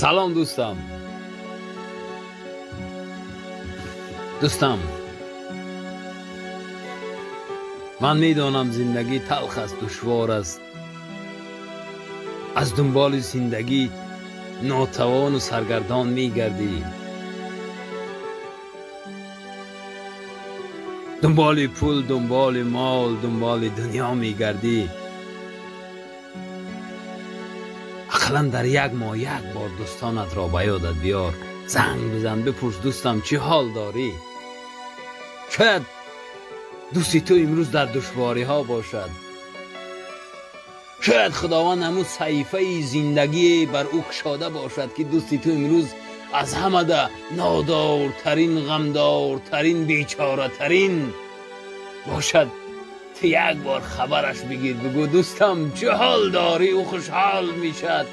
سلام دوستم من میدانم زندگی تلخ است، دشوار است. از دنبال زندگی ناتوان و سرگردان میگردی، دنبال پول، دنبال مال، دنبال دنیا میگردی. اقلا در یک ماه یک بار دوستانت را به یادت بیار، زنگ بزن بپرس دوستم چی حال داری. شاید دوستی تو امروز در دشواری ها باشد، شاید خداوند همون صحیفه زندگی بر او کشاده باشد که دوستی تو امروز از همه ده نادارترین، غمدارترین، بیچاره ترین باشد. تو یک بار خبرش بگیر، بگو دوستم چه حال داری، او خوشحال میشد.